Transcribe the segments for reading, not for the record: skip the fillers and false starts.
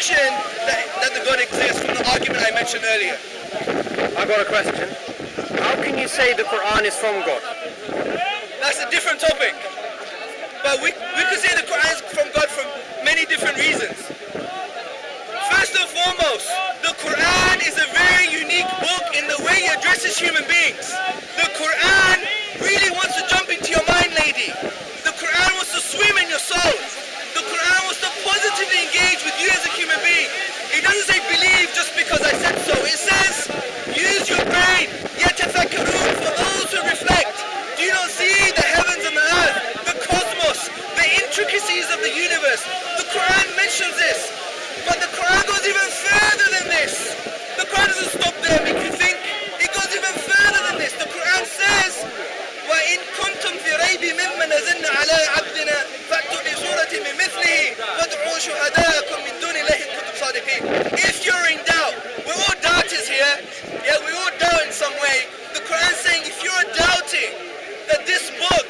deduction that the God exists from the argument I mentioned earlier. I got a question. How can you say the Quran is from God? That's a different topic. But we could say the Quran is from God for many different reasons. First and foremost, the Quran is a very unique book in the way it addresses human beings. The Quran really wants to jump into your mind, lady. The Quran wants to swim in your soul. The Quran wants to positively engage with you as a human being. It doesn't say believe just because I said so. It says use your brain. يَتَفَكَّرُونَ, for those who reflect. Do you not see the heavens and the earth, the cosmos, the intricacies of the universe? The Quran mentions this. But the Quran goes even further than this. The Quran doesn't stop there and make you think. It goes even further than this. The Quran says, وَإِن كُنْتُمْ فِي رَيْبٍ مِّمَّا نَزَلْنَا عَلَىٰ عَبْدِنَا فَأْتُوا بِسُورَةٍ مِّن مِّثْلِهِ وَادْعُوا شُهَدَاءَكُم مِّن دُونِ اللَّهِ إِن كُنتُمْ صَادِقِينَ. If you're in doubt, we're all doubters here. Yeah, we all doubt in some way. The Quran is saying if you're doubting that this book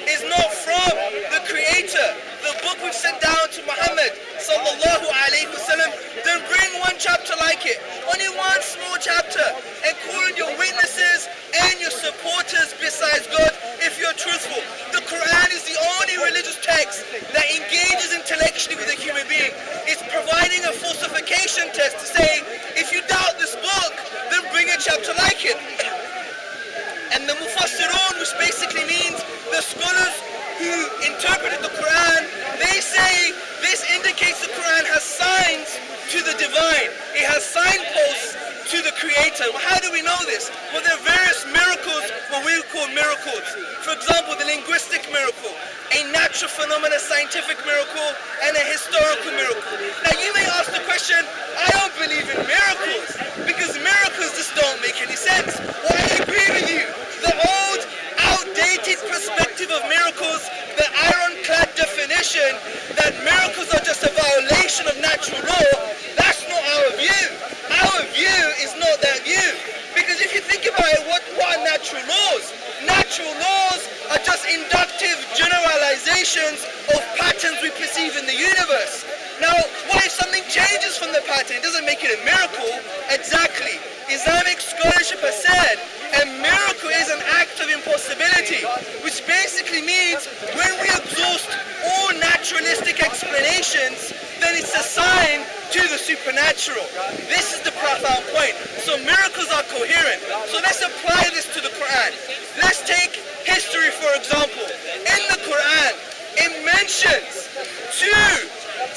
is not from the Creator, the book we've sent down to Muhammad sallallahu alayhi wasallam, then bring one chapter like it, only one small chapter, and call on your witnesses and your supporters besides God if you're truthful. The Quran is the only religious text that engages intellectually with a human being. It's providing a falsification test to say, if you doubt this book, then bring a chapter like it. And the Mufassirun, which basically means the scholars who interpreted the Quran, they say this indicates the Quran has signs to the divine. It has signposts to the Creator. Well, how do we know this? Well, there are various miracles, what we call miracles. For example, the linguistic miracle, a natural phenomena, scientific miracle, and a historical miracle. Now, you may ask the question, I don't believe in miracles, because miracles just don't make any sense. Well, I agree with you. The old, outdated perspective of miracles, the ironclad definition that miracles are just a violation of natural law, that's not our view. Our view is not that view. Because if you think about it, what are natural laws? Natural laws are just inductive generalizations of patterns we perceive in the universe. Now, what if something changes from the pattern? It doesn't make it a miracle. Exactly. Islamic scholarship has said a miracle is an act of impossibility, which basically means when we exhaust all naturalistic explanations, then it's a sign to the supernatural. This is the profound point. So miracles are coherent. So let's apply this to the Quran. Let's take history, for example. In the Quran, it mentions two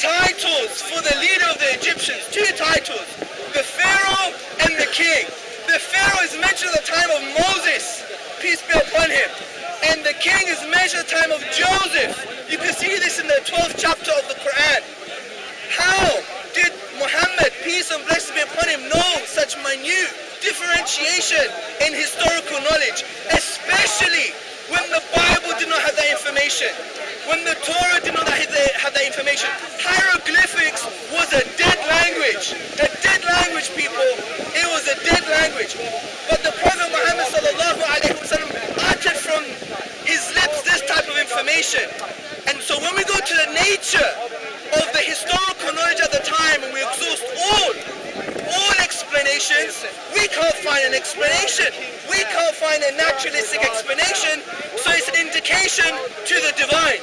titles for the leader of the Egyptians. Two titles. The Pharaoh and the King. The Pharaoh is mentioned at the time of Moses, peace be upon him. And the king is mentioned at the time of Joseph. You can see this in the 12th chapter of the Quran. How did Muhammad, peace and blessings be upon him, know such minute differentiation in historical knowledge, especially when the Bible did not have that information, when the Torah did not have that information? Hieroglyphics was a dead language. A dead language, people. It was a dead language. But the Prophet Muhammad sallallahu alaihi wasallam uttered from his lips this type of information. And so when we go to the nature of the historical knowledge at the time and we exhaust all explanations, we can't find an explanation. We can't find a naturalistic explanation, so it's an indication to the divine.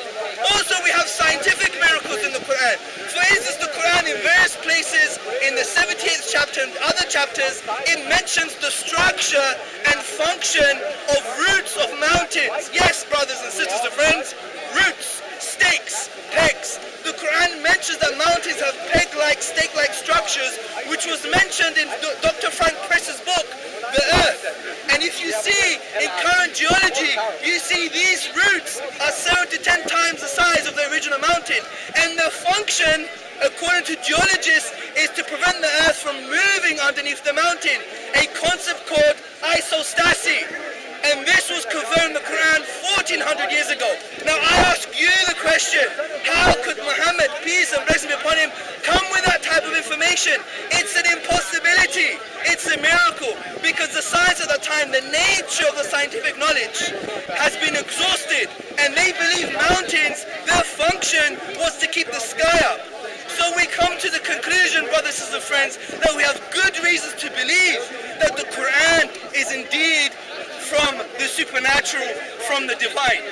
Also, we have scientific miracles in the Quran. For instance, the Quran in various places, in the 78th chapter and other chapters, it mentions the structure and function of roots of mountains. Yes, brothers and sisters and friends, roots, stakes, pegs. The Quran mentions that mountains have peg-like, stake-like structures, which was mentioned in Dr. Frank Press's book, The Earth. And if you see in current geology, you see these roots are 7 to 10 times the size of the original mountain. And the function, according to geologists, is to prevent the earth from moving underneath the mountain, a concept called isostasy. And this was confirmed in the Quran 1400 years ago. Now I ask you the question, how could Muhammad, peace and blessing be upon him, come with that type of information? It's an impossibility. It's a miracle, because the science at the time, the nature of the scientific knowledge has been exhausted, and they believe mountains, their function was to keep the sky up. So we come to the conclusion conclusion, brothers and friends, that we have good reasons to believe that the Quran is indeed from the supernatural, from the divine.